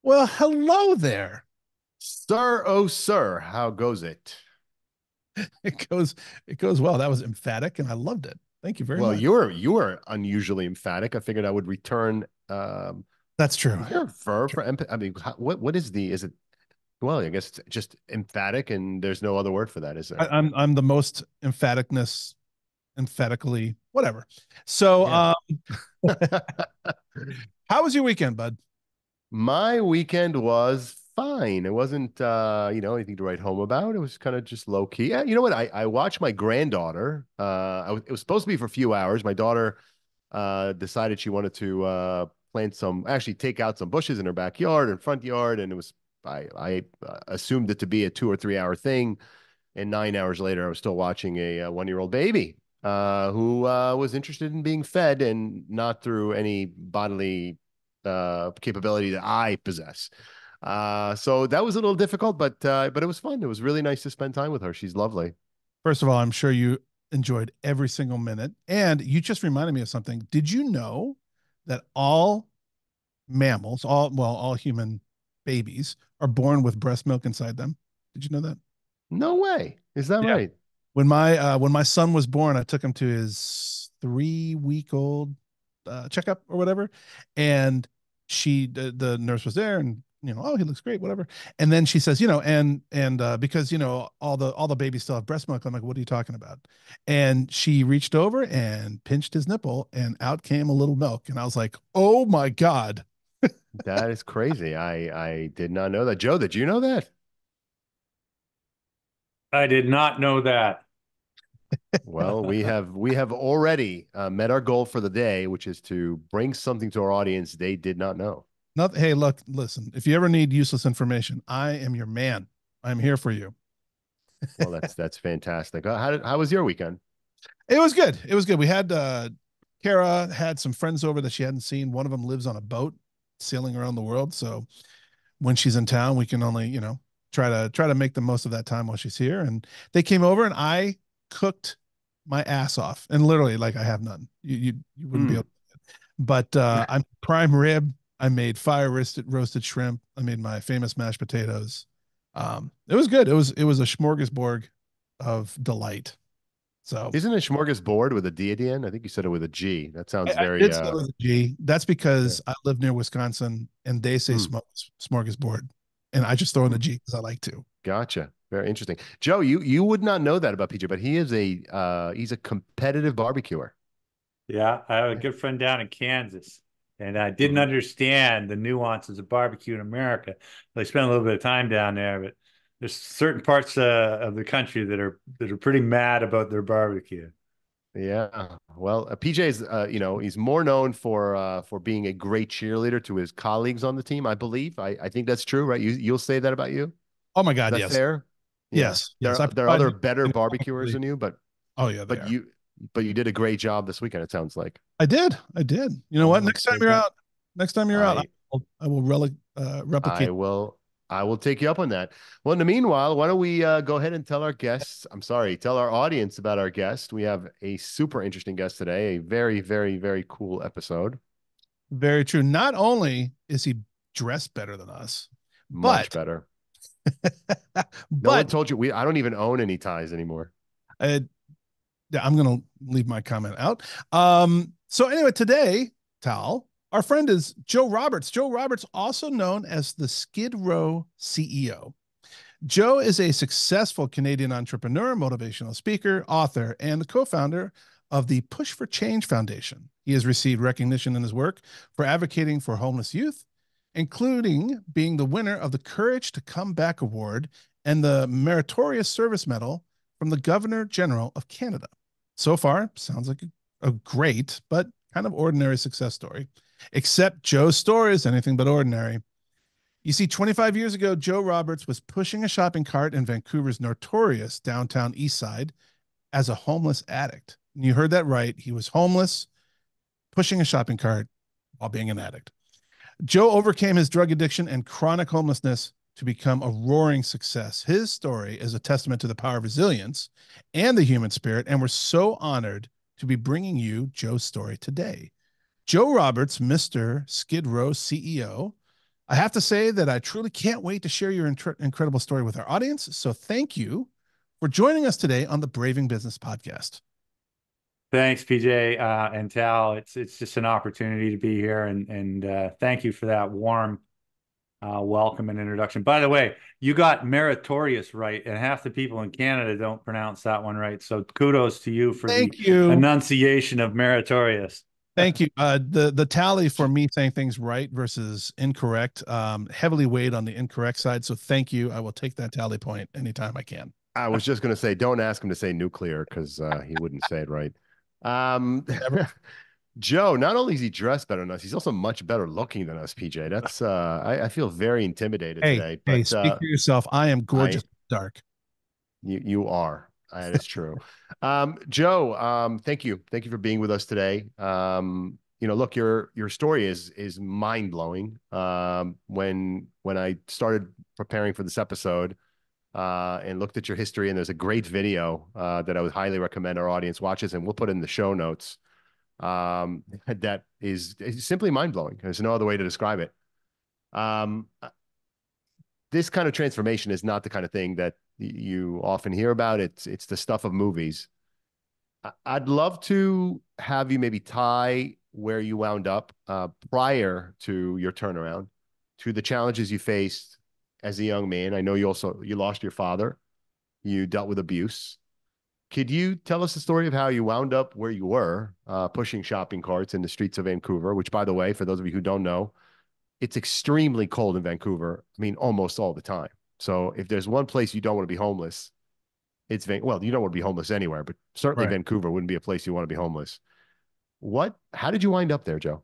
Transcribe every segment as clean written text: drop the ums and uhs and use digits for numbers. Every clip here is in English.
Well, hello there. Sir, oh, sir, how goes it? It goes it goes well. That was emphatic and I loved it. Thank you very Well, much. you were unusually emphatic. I figured I would return. That's true. Is there a verb for I mean, what is the is it? Well, I guess it's just emphatic, and there's no other word for that, is I, there? I'm the most emphaticness, emphatically, whatever. So Yeah. how was your weekend, bud? My weekend was fine. It wasn't anything to write home about. It was kind of just low key. Yeah, you know what? I watched my granddaughter. It was supposed to be for a few hours. My daughter decided she wanted to plant some, actually take out some bushes in her backyard and front yard, and it was I assumed it to be a 2 or 3 hour thing, and 9 hours later, I was still watching a 1 year old baby who was interested in being fed and not through any bodily capability that I possess. So that was a little difficult, but it was fun. It was really nice to spend time with her. She's lovely. First of all, I'm sure you enjoyed every single minute. And you just reminded me of something. Did you know that all mammals, all human babies are born with breast milk inside them? Did you know that? No way. Is that Yeah. right? When my son was born, I took him to his 3 week old checkup or whatever, and the nurse was there, and oh, he looks great, whatever. And then she says, because all the babies still have breast milk. I'm like, what are you talking about? And she reached over and pinched his nipple, and out came a little milk, and I was like, oh my god. That is crazy. I did not know that. Joe, did you know that? I did not know that. Well, we have already met our goal for the day, which is to bring something to our audience they did not know. Not, hey, look, listen. If you ever need useless information, I am your man. I'm here for you. Well, that's fantastic. How was your weekend? It was good. It was good. We had Kara had some friends over that she hadn't seen. One of them lives on a boat sailing around the world. So when she's in town, we can only, try to make the most of that time while she's here. And they came over and I cooked my ass off. And literally, like I have none. You wouldn't be able. Mm. But I'm prime rib. I made fire roasted shrimp. I made my famous mashed potatoes. It was good. It was a smorgasbord of delight. So Isn't it smorgasbord with a D at the end? I think you said it with a G. That I, sounds I very did say it with a G. That's yeah. because I live near Wisconsin and they say Mm. smorgasbord, and I just throw in a Mm. G because I like to. Gotcha. Very interesting. Joe, you would not know that about PJ, but he's a competitive barbecuer. Yeah, I have a good friend down in Kansas, and I didn't Mhm. understand the nuances of barbecue in America. I spent a little bit of time down there, but there's certain parts of the country that are pretty mad about their barbecue. Yeah. Well, PJ is he's more known for being a great cheerleader to his colleagues on the team, I believe. I think that's true, right? You'll say that about you? Is Oh my God, that yes, fair? Yeah. yes, yes. There I there are provide other them. better barbecuers than you, Oh yeah, they but are. you did a great job this weekend, it sounds like. I did. I did. You know what? Well, Next that's time you're fantastic. out, next time you're out, I I will I replicate. will I will take you up on that. Well, in the meanwhile, why don't we go ahead and tell our guests, I'm sorry, tell our audience about our guest. We have a super interesting guest today, a very, very, very cool episode. Very true. Not only is he dressed better than us, Much but better. No one but told you I don't even own any ties anymore. uh, yeah, I'm gonna leave my comment out. So anyway, today, Tal, our friend is Joe Roberts. Joe Roberts, also known as the Skidrow CEO. Joe is a successful Canadian entrepreneur, motivational speaker, author, and the co-founder of the Push for Change Foundation. He has received recognition in his work for advocating for homeless youth, including being the winner of the Courage to Come Back Award and the Meritorious Service Medal from the Governor General of Canada. So far, sounds like a great but kind of ordinary success story. Except Joe's story is anything but ordinary. You see, 25 years ago, Joe Roberts was pushing a shopping cart in Vancouver's notorious downtown east side as a homeless addict. And you heard that right. He was homeless, pushing a shopping cart while being an addict. Joe overcame his drug addiction and chronic homelessness to become a roaring success. His story is a testament to the power of resilience and the human spirit, and we're so honored to be bringing you Joe's story today. Joe Roberts, Mr. Skid Row CEO, I have to say that I truly can't wait to share your incredible story with our audience. So thank you for joining us today on the Braving Business podcast. Thanks, PJ and Tal. It's just an opportunity to be here, and thank you for that warm welcome and introduction. By the way, you got meritorious right, and half the people in Canada don't pronounce that one right. So kudos to you for the Thank you. enunciation of meritorious. Thank you. The tally for me saying things right versus incorrect heavily weighed on the incorrect side. So thank you. I will take that tally point anytime I can. I was just going to say, don't ask him to say nuclear because he wouldn't say it right. Joe, not only is he dressed better than us, he's also much better looking than us, PJ. That's I feel very intimidated Hey, today, hey, but speak for yourself. I am I gorgeous dark. you are. That is true. Joe, thank you. Thank you for being with us today. Look, your story is mind-blowing. When I started preparing for this episode, and looked at your history, and there's a great video that I would highly recommend our audience watches, and we'll put in the show notes. That is simply mind-blowing. There's no other way to describe it. This kind of transformation is not the kind of thing that you often hear about. It's the stuff of movies. I'd love to have you maybe tie where you wound up prior to your turnaround to the challenges you faced as a young man. I know you lost your father. You dealt with abuse. Could you tell us the story of how you wound up where you were, pushing shopping carts in the streets of Vancouver, which, by the way, for those of you who don't know, it's extremely cold in Vancouver. I mean, almost all the time. So if there's one place you don't want to be homeless, well, you don't want to be homeless anywhere, but certainly Right. Vancouver wouldn't be a place you want to be homeless. How did you wind up there, Joe?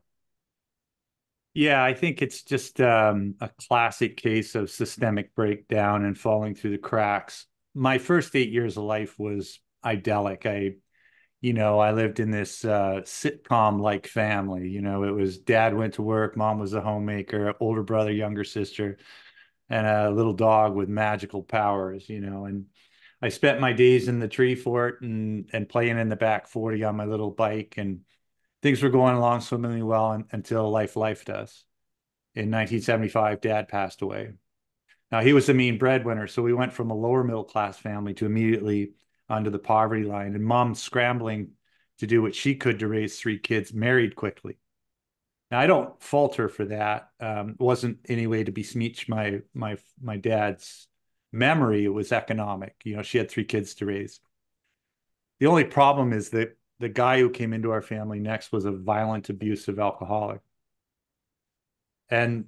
Yeah, I think it's just a classic case of systemic breakdown and falling through the cracks. My first 8 years of life was idyllic. I lived in this sitcom-like family. It was dad went to work, mom was a homemaker, older brother, younger sister, and a little dog with magical powers. And I spent my days in the tree fort and playing in the back 40 on my little bike, and things were going along swimmingly well until life does. In 1975, dad passed away. Now, he was the mean breadwinner, so we went from a lower middle class family to immediately under the poverty line, and mom scrambling to do what she could to raise three kids, married quickly. Now, I don't fault her for that. It wasn't any way to besmirch my dad's memory. It was economic. She had three kids to raise. The only problem is that the guy who came into our family next was a violent, abusive alcoholic. And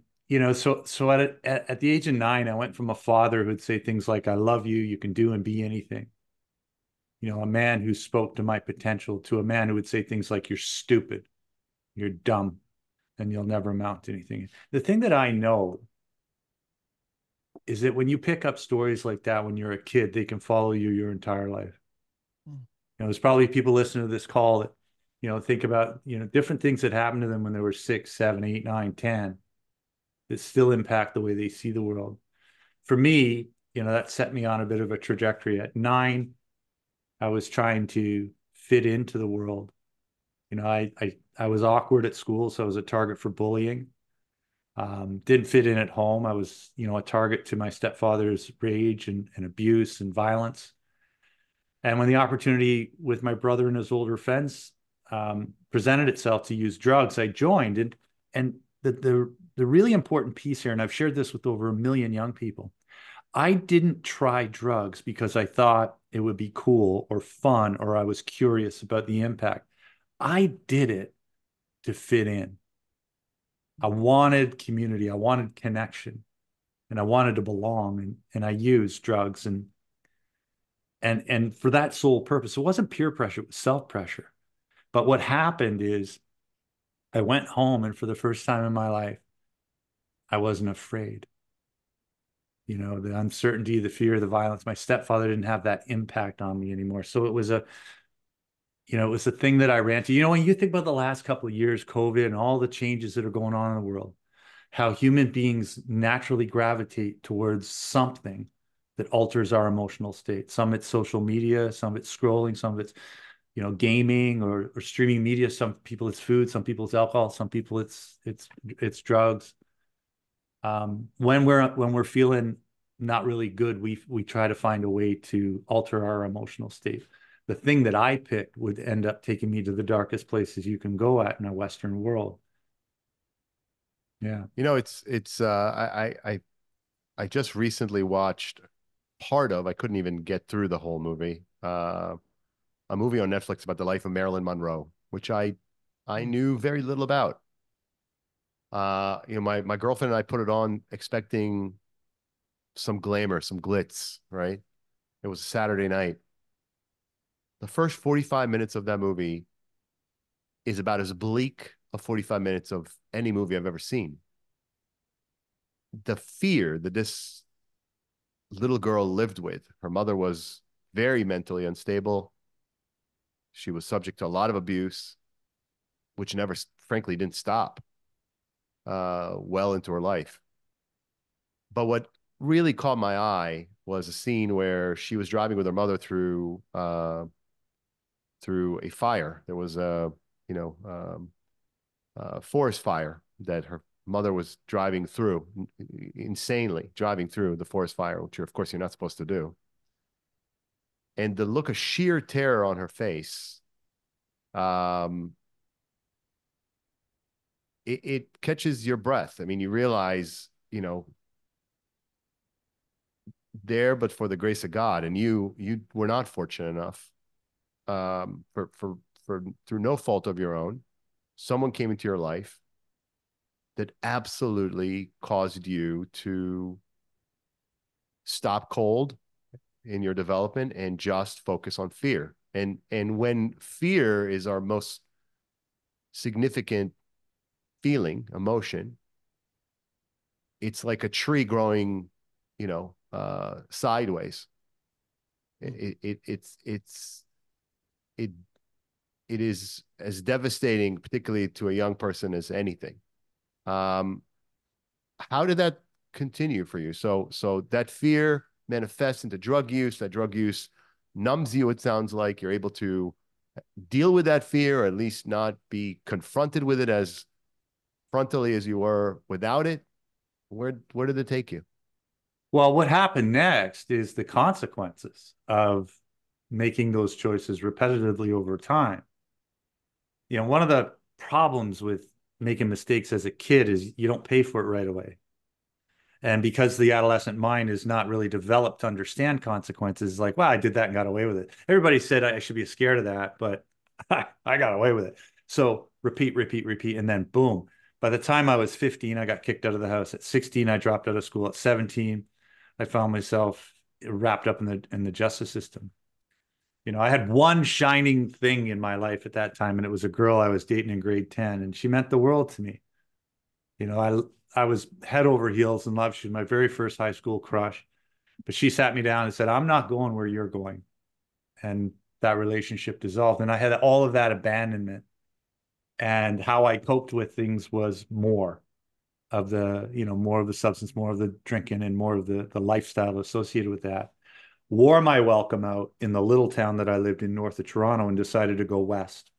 so at the age of 9, I went from a father who'd say things like, "I love you, you can do and be anything." A man who spoke to my potential, to a man who would say things like, "You're stupid, you're dumb, and you'll never amount to anything." The thing that I know is that when you pick up stories like that when you're a kid, they can follow you your entire life. There's probably people listening to this call that, think about, different things that happened to them when they were 6, 7, 8, 9, 10 that still impact the way they see the world. For me, that set me on a bit of a trajectory. At 9, I was trying to fit into the world. I was awkward at school, so I was a target for bullying. Didn't fit in at home. I was, a target to my stepfather's rage and abuse and violence. And when the opportunity with my brother and his older friends presented itself to use drugs, I joined. And the really important piece here, and I've shared this with over 1 million young people, I didn't try drugs because I thought it would be cool or fun or I was curious about the impact. I did it to fit in. I wanted community, I wanted connection, and I wanted to belong. And I used drugs and for that sole purpose. It wasn't peer pressure, it was self-pressure. But what happened is I went home, and for the first time in my life, I wasn't afraid. The uncertainty, the fear, the violence. My stepfather didn't have that impact on me anymore. So it was a thing that I ran to. When you think about the last couple of years, COVID and all the changes that are going on in the world, how human beings naturally gravitate towards something that alters our emotional state. Some it's social media, some it's scrolling, some of it's, gaming or streaming media. Some people it's food, some people it's alcohol, some people it's drugs. When we're feeling not really good, we try to find a way to alter our emotional state. The thing that I picked would end up taking me to the darkest places you can go at in a Western world. Yeah. I just recently watched part of, I couldn't even get through the whole movie. A movie on Netflix about the life of Marilyn Monroe, which I knew very little about. My girlfriend and I put it on expecting some glamour, some glitz, right? It was a Saturday night. The first 45 minutes of that movie is about as bleak a 45 minutes of any movie I've ever seen. The fear that this little girl lived with, her mother was very mentally unstable. She was subject to a lot of abuse, which never, frankly, didn't stop well into her life. But what really caught my eye was a scene where she was driving with her mother through a fire. There was a forest fire that her mother was driving through, insanely driving through the forest fire, which of course you're not supposed to do. And the look of sheer terror on her face, it catches your breath. I mean, you realize, there, but for the grace of God, and you were not fortunate enough, for through no fault of your own, someone came into your life that absolutely caused you to stop cold in your development and just focus on fear. And when fear is our most significant feeling, emotion, it's like a tree growing, sideways. It is as devastating, particularly to a young person, as anything. How did that continue for you? So that fear manifests into drug use. That drug use numbs you. It sounds like you're able to deal with that fear, or at least not be confronted with it as frontally as you were without it. Where did it take you? Well, what happened next is the consequences of making those choices repetitively over time. One of the problems with making mistakes as a kid is you don't pay for it right away. And because the adolescent mind is not really developed to understand consequences, like, well, I did that and got away with it. Everybody said I should be scared of that, but I got away with it. So repeat, repeat, repeat, and then boom. By the time I was 15, I got kicked out of the house. At 16, I dropped out of school. At 17, I found myself wrapped up in the justice system. I had one shining thing in my life at that time, and it was a girl I was dating in grade 10, and she meant the world to me. I was head over heels in love. She was my very first high school crush, but she sat me down and said, "I'm not going where you're going." And that relationship dissolved. And I had all of that abandonment. And how I coped with things was more of more of the substance, more of the drinking, and more of the lifestyle associated with that. Wore my welcome out in the little town that I lived in north of Toronto and decided to go west.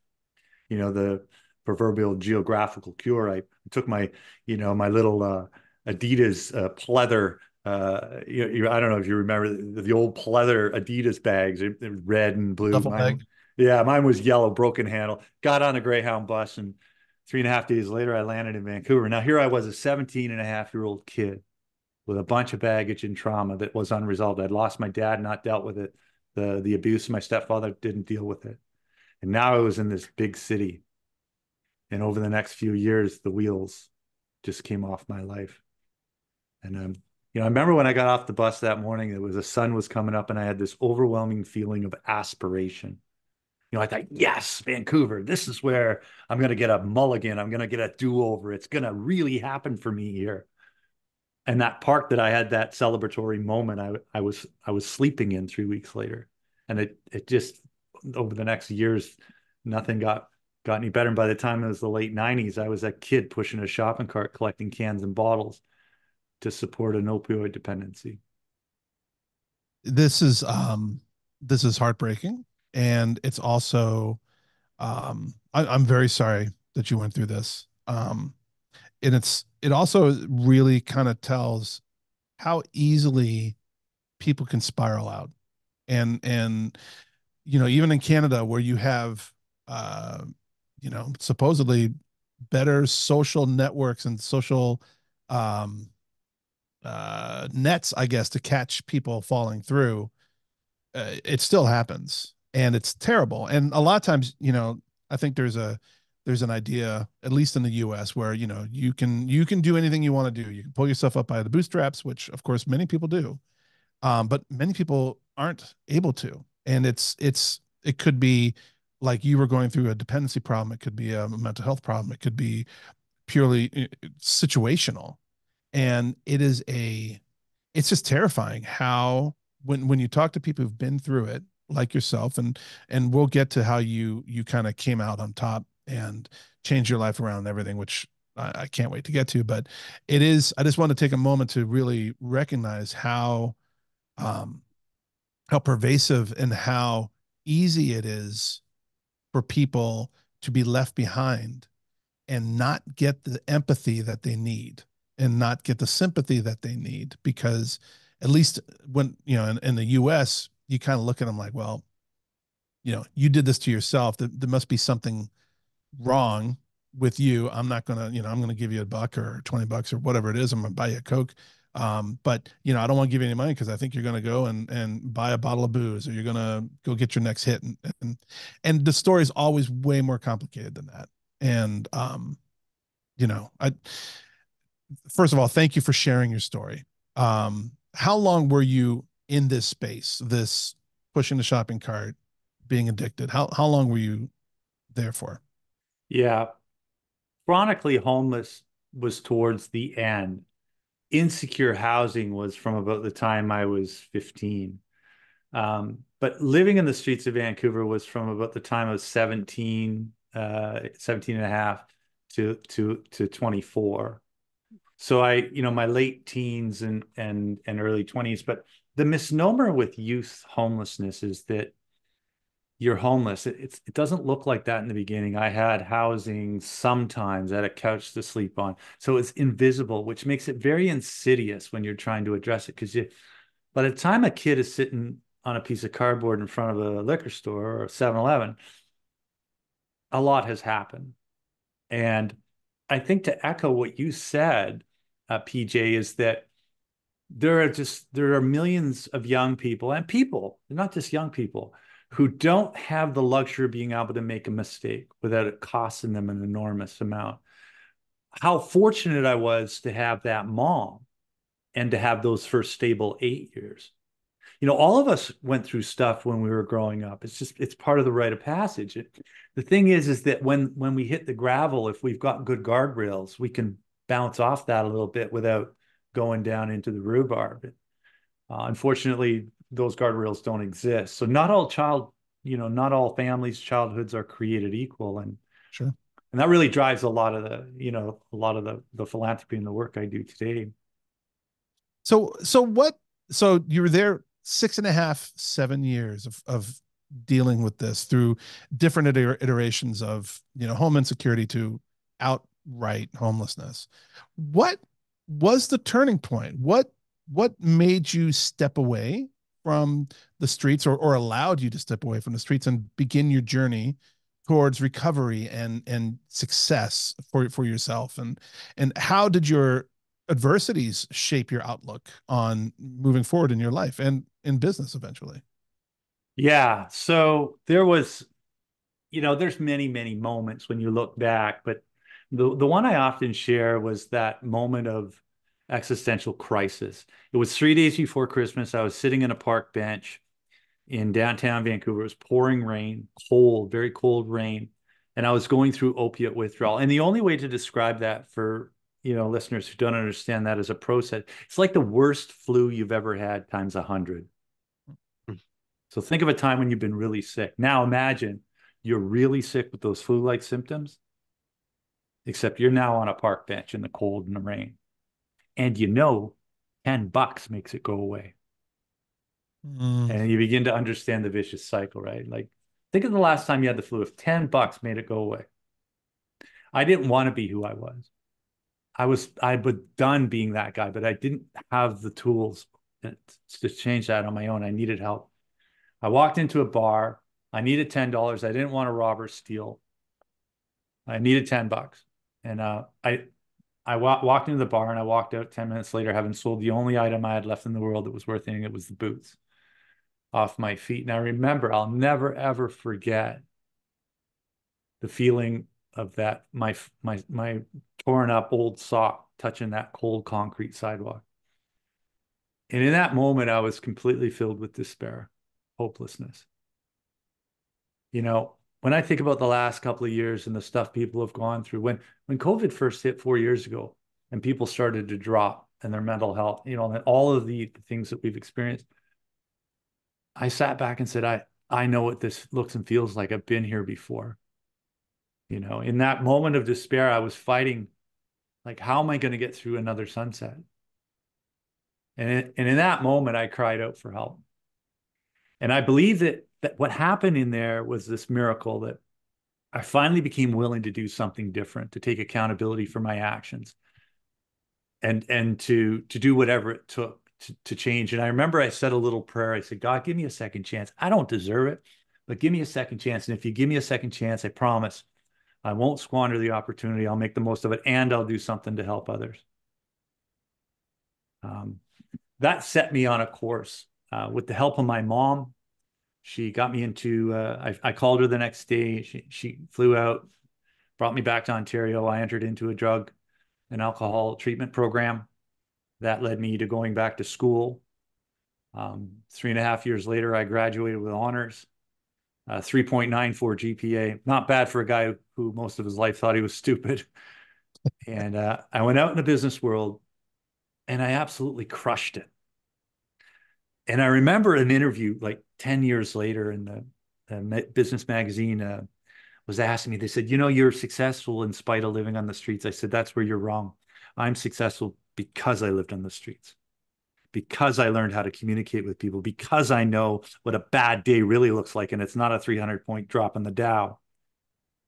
The proverbial geographical cure. I took my little Adidas pleather. I don't know if you remember the old pleather Adidas bags, red and blue. Duffel bag. Yeah, mine was yellow, broken handle. Got on a Greyhound bus, and 3.5 days later, I landed in Vancouver. Now, here I was, a 17-and-a-half-year-old kid with a bunch of baggage and trauma that was unresolved. I'd lost my dad, not dealt with it. The abuse of my stepfather, didn't deal with it. And now I was in this big city. And over the next few years, the wheels just came off my life. And I remember when I got off the bus that morning, the sun was coming up, and I had this overwhelming feeling of aspiration. I thought, yes, Vancouver, this is where I'm going to get a mulligan. I'm going to get a do-over. It's going to really happen for me here. And that park that I had that celebratory moment, I was sleeping in 3 weeks later. And it just, over the next years, nothing got any better. And by the time it was the late 90s, I was a kid pushing a shopping cart, collecting cans and bottles to support an opioid dependency. This is heartbreaking, and it's also I'm very sorry that you went through this. And it also really kind of tells how easily people can spiral out. And even in Canada where you have uh supposedly better social networks and social um nets, I guess, to catch people falling through, it still happens, and it's terrible. And a lot of times, I think there's an idea, at least in the US, where you can do anything you want to do. You can pull yourself up by the bootstraps, which of course many people do, but many people aren't able to. And it could be like you were going through a dependency problem. It could be a mental health problem. It could be purely situational. And it's just terrifying how when you talk to people who've been through it, like yourself, and we'll get to how you kind of came out on top and changed your life around and everything, which I can't wait to get to. But I just want to take a moment to really recognize um, how pervasive and how easy it is for people to be left behind and not get the empathy that they need and not get the sympathy that they need. Because at least when, in the US, you kind of look at them like, well, you did this to yourself. There must be something wrong with you. I'm not gonna, I'm gonna give you $1 or $20 or whatever it is. I'm gonna buy you a Coke. But I don't want to give you any money because I think you're gonna go and buy a bottle of booze, or you're gonna go get your next hit. And the story is always way more complicated than that. And I first of all, thank you for sharing your story. How long were you in this space, this pushing the shopping cart, being addicted? How long were you there for? Yeah. Chronically homeless was towards the end. Insecure housing was from about the time I was 15. But living in the streets of Vancouver was from about the time I was 17, 17 and a half to 24. So my late teens and early 20s. But the misnomer with youth homelessness is that you're homeless. It doesn't look like that in the beginning. I had housing sometimes, I had a couch to sleep on. So it's invisible, which makes it very insidious when you're trying to address it. Because by the time a kid is sitting on a piece of cardboard in front of a liquor store or 7-Eleven, a lot has happened. And I think to echo what you said, PJ, is that there are millions of young people, and people, not just young people, who don't have the luxury of being able to make a mistake without it costing them an enormous amount. How fortunate I was to have that mom and to have those first stable 8 years. All of us went through stuff when we were growing up. It's part of the rite of passage. The thing is that when we hit the gravel, if we've got good guardrails, we can bounce off that a little bit without going down into the rhubarb. Unfortunately, those guardrails don't exist. So not all families' childhoods are created equal, and Sure. that really drives a lot of the philanthropy and the work I do today. So you were there 6.5, 7 years of dealing with this through different iterations of, home insecurity to outright homelessness. What was the turning point? What made you step away from the streets, or allowed you to step away from the streets and begin your journey towards recovery and success for yourself? And how did your adversities shape your outlook on moving forward in your life and in business eventually? Yeah. So there's many, many moments when you look back, but the one I often share was that moment of existential crisis. It was 3 days before Christmas. I was sitting in a park bench in downtown Vancouver. It was pouring rain, cold, very cold rain. And I was going through opiate withdrawal. And the only way to describe that for, listeners who don't understand that as a process, it's like the worst flu you've ever had times 100. So think of a time when you've been really sick. Now imagine you're really sick with those flu-like symptoms, except you're now on a park bench in the cold and the rain. And $10 makes it go away. Mm. And you begin to understand the vicious cycle, right? Like, think of the last time you had the flu. If $10 made it go away, I didn't want to be who I was. I was done being that guy, but I didn't have the tools to change that on my own. I needed help. I walked into a bar. I needed $10. I didn't want to rob or steal. I needed $10. And I walked into the bar and I walked out 10 minutes later, having sold the only item I had left in the world that was worth anything. It was the boots off my feet. And I remember, I'll never, ever forget the feeling of that, my torn up old sock touching that cold concrete sidewalk. And in that moment, I was completely filled with despair, hopelessness. You know, when I think about the last couple of years and the stuff people have gone through, when COVID first hit 4 years ago and people started to drop in their mental health, you know, and all of the things that we've experienced, I sat back and said, I know what this looks and feels like. I've been here before. You know, in that moment of despair, I was fighting, like, how am I going to get through another sunset? And in that moment, I cried out for help. And I believe that what happened in there was this miracle that I finally became willing to do something different, to take accountability for my actions and to do whatever it took to change. And I remember I said a little prayer. I said, God, give me a second chance. I don't deserve it, but give me a second chance. And if you give me a second chance, I promise I won't squander the opportunity. I'll make the most of it, and I'll do something to help others. That set me on a course. With the help of my mom, she got me into, I called her the next day. She flew out, brought me back to Ontario. I entered into a drug and alcohol treatment program. That led me to going back to school. 3.5 years later, I graduated with honors, 3.94 GPA. Not bad for a guy who most of his life thought he was stupid. And I went out in the business world and I absolutely crushed it. And I remember an interview like 10 years later in the business magazine was asking me, they said, you know, you're successful in spite of living on the streets. I said, that's where you're wrong. I'm successful because I lived on the streets, because I learned how to communicate with people, because I know what a bad day really looks like. And it's not a 300-point drop in the Dow,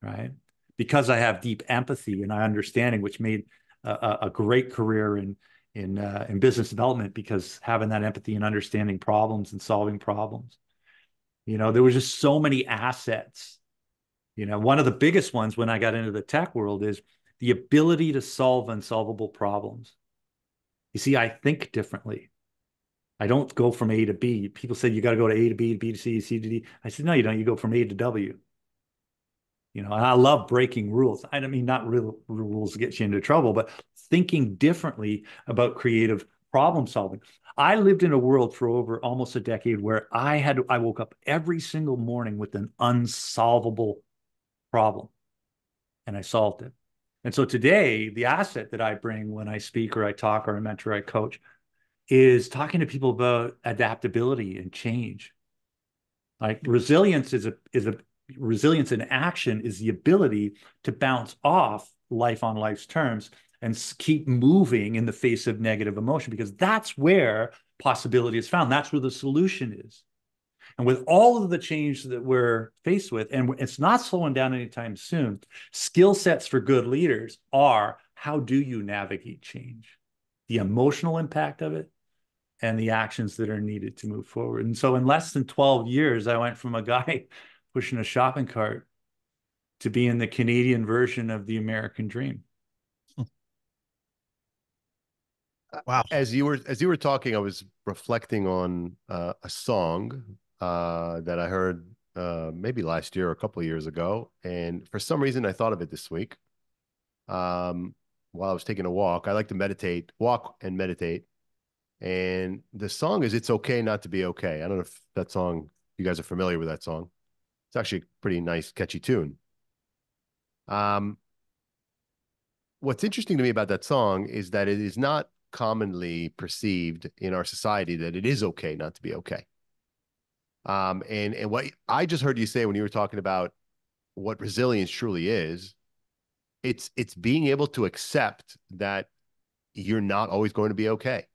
right? Because I have deep empathy and understanding, which made a great career in business development, because having that empathy and understanding problems and solving problems, you know, there was just so many assets. You know, one of the biggest ones when I got into the tech world is the ability to solve unsolvable problems. You see, I think differently. I don't go from A to B. People say you got to go to A to B to B to C to C to D. I said, no, you don't. You go from A to W. You know, and I love breaking rules. I don't mean not real rules to get you into trouble, but thinking differently about creative problem solving. I lived in a world for over almost a decade where I woke up every single morning with an unsolvable problem, and I solved it. And so today, the asset that I bring when I speak or I talk or I mentor, I coach, is talking to people about adaptability and change. Like resilience is a resilience in action is the ability to bounce off life on life's terms and keep moving in the face of negative emotion, because that's where possibility is found. That's where the solution is. And with all of the change that we're faced with, and it's not slowing down anytime soon, skill sets for good leaders are, how do you navigate change, the emotional impact of it, and the actions that are needed to move forward. And so in less than 12 years, I went from a guy pushing a shopping cart to being the Canadian version of the American dream. Wow. As you were talking, I was reflecting on a song that I heard maybe last year or a couple of years ago, and for some reason I thought of it this week. While I was taking a walk, I like to walk and meditate. And the song is "It's Okay Not to Be Okay." I don't know if that song, you guys are familiar with that song. It's actually a pretty nice, catchy tune. What's interesting to me about that song is that it is not commonly perceived in our society that it is okay not to be okay. And what I just heard you say when you were talking about what resilience truly is, it's being able to accept that you're not always going to be okay.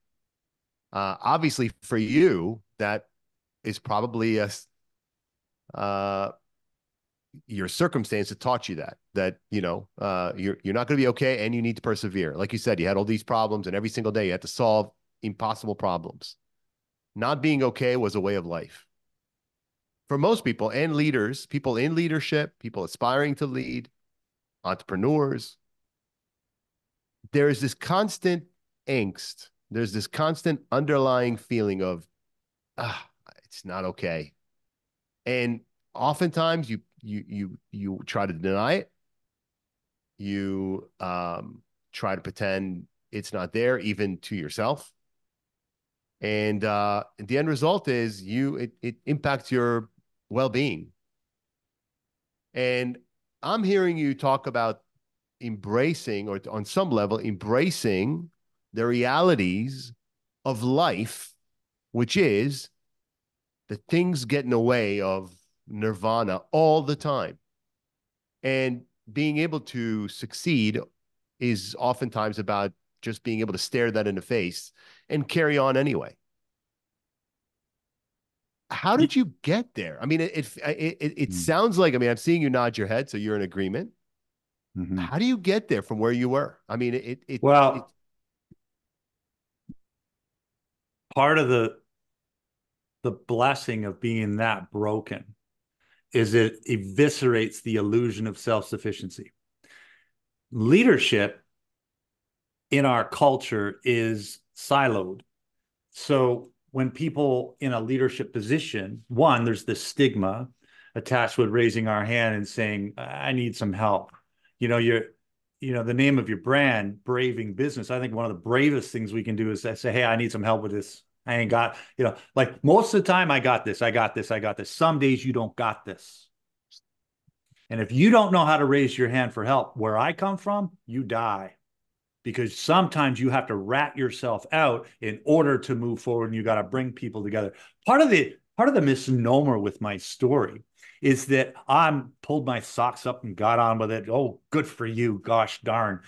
Obviously, for you, that is probably your circumstance that taught you that you're not going to be okay, and you need to persevere. Like you said, you had all these problems, and every single day you had to solve impossible problems. Not being okay was a way of life for most people, and leaders, people in leadership, people aspiring to lead, entrepreneurs. There's this constant angst. There's this constant underlying feeling of, it's not okay. And oftentimes you try to deny it. You try to pretend it's not there, even to yourself. And the end result is it impacts your well-being. And I'm hearing you talk about embracing, or on some level, embracing the realities of life, which is that things get in the way of nirvana all the time. And being able to succeed is oftentimes about just being able to stare that in the face and carry on anyway. How did you get there? I mean, it sounds like, I mean, I'm seeing you nod your head, so you're in agreement. Mm-hmm. How do you get there from where you were? I mean, part of the blessing of being that broken is it eviscerates the illusion of self-sufficiency. Leadership in our culture is siloed. So when people in a leadership position, one, there's this stigma attached with raising our hand and saying, I need some help. The name of your brand, Braving Business. I think one of the bravest things we can do is say, hey, I need some help with this. I ain't got, like most of the time, I got this. Some days you don't got this. And if you don't know how to raise your hand for help, where I come from, you die. Because sometimes you have to rat yourself out in order to move forward, and you got to bring people together. Part of the misnomer with my story is that I'm pulled my socks up and got on with it. Oh, good for you. Gosh darn.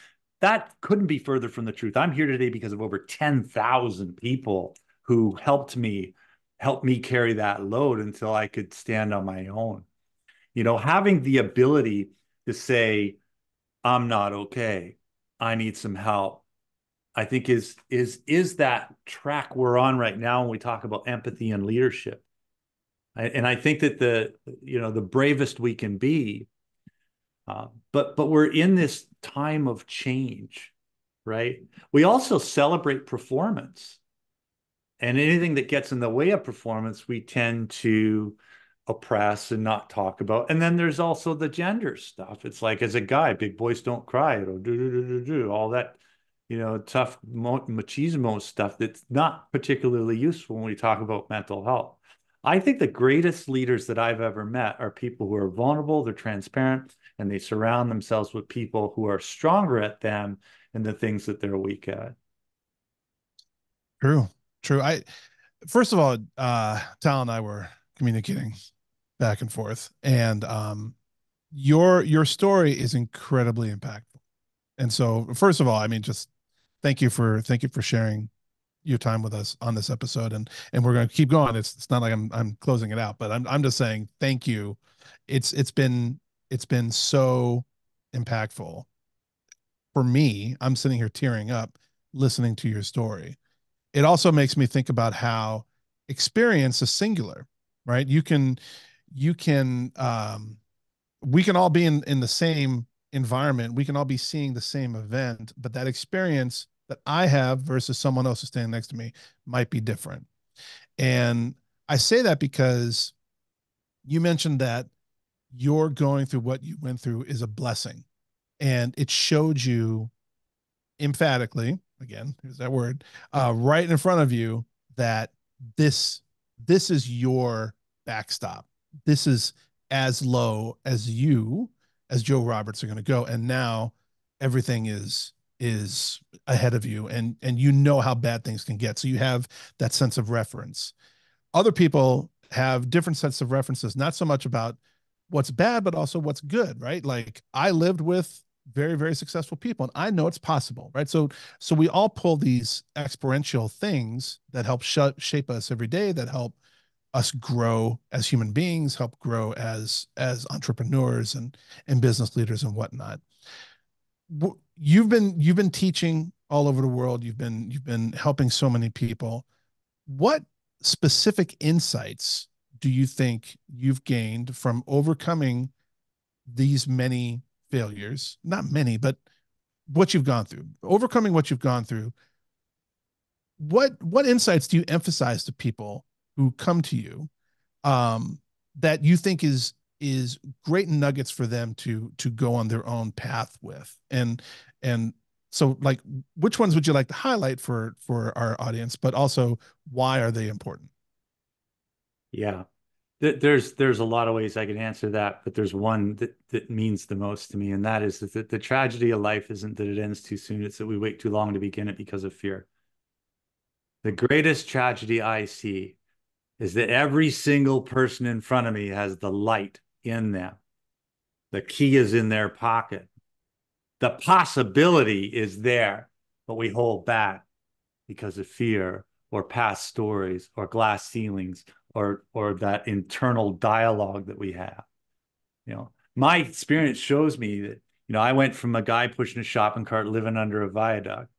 That couldn't be further from the truth. I'm here today because of over 10,000 people who helped me carry that load until I could stand on my own. Having the ability to say, I'm not okay, I need some help, I think is that track we're on right now when we talk about empathy and leadership. And I think that the bravest we can be, but we're in this time of change, right? We also celebrate performance, and anything that gets in the way of performance, we tend to oppress and not talk about. And then there's also the gender stuff. It's like, as a guy, big boys don't cry, all that, tough machismo stuff that's not particularly useful when we talk about mental health. I think the greatest leaders that I've ever met are people who are vulnerable, they're transparent, and they surround themselves with people who are stronger at them and the things that they're weak at. True. First of all, Tal and I were communicating back and forth, and your story is incredibly impactful. And so, first of all, I mean, just thank you for sharing your time with us on this episode, and we're going to keep going. It's not like I'm closing it out, but I'm just saying thank you. It's been so impactful for me. I'm sitting here tearing up listening to your story. It also makes me think about how experience is singular, right? We can all be in the same environment. We can all be seeing the same event, but that experience that I have versus someone else who's standing next to me might be different. And I say that because you mentioned that you're going through what you went through is a blessing, and it showed you emphatically, again, here's that word, right in front of you, that this is your backstop. This is as low as Joe Roberts are going to go. And now everything is ahead of you, and you know how bad things can get. So you have that sense of reference. Other people have different sets of references, not so much about what's bad, but also what's good, right? Like, I lived with very, very successful people, and I know it's possible, right? So we all pull these experiential things that help shape us every day, that help us grow as human beings, help grow as entrepreneurs and business leaders and whatnot. You've been teaching all over the world. You've been helping so many people. What specific insights do you think you've gained from overcoming these many failures? Not many, but what you've gone through, overcoming what you've gone through. What insights do you emphasize to people who come to you, that you think is great nuggets for them to go on their own path with? And so, like, which ones would you like to highlight for our audience, but also why are they important? Yeah. There's a lot of ways I can answer that, but there's one that means the most to me, and that is that the tragedy of life isn't that it ends too soon, it's that we wait too long to begin it because of fear. The greatest tragedy I see is that every single person in front of me has the light in them. The key is in their pocket. The possibility is there, but we hold back because of fear or past stories or glass ceilings or that internal dialogue that we have. My experience shows me that, I went from a guy pushing a shopping cart living under a viaduct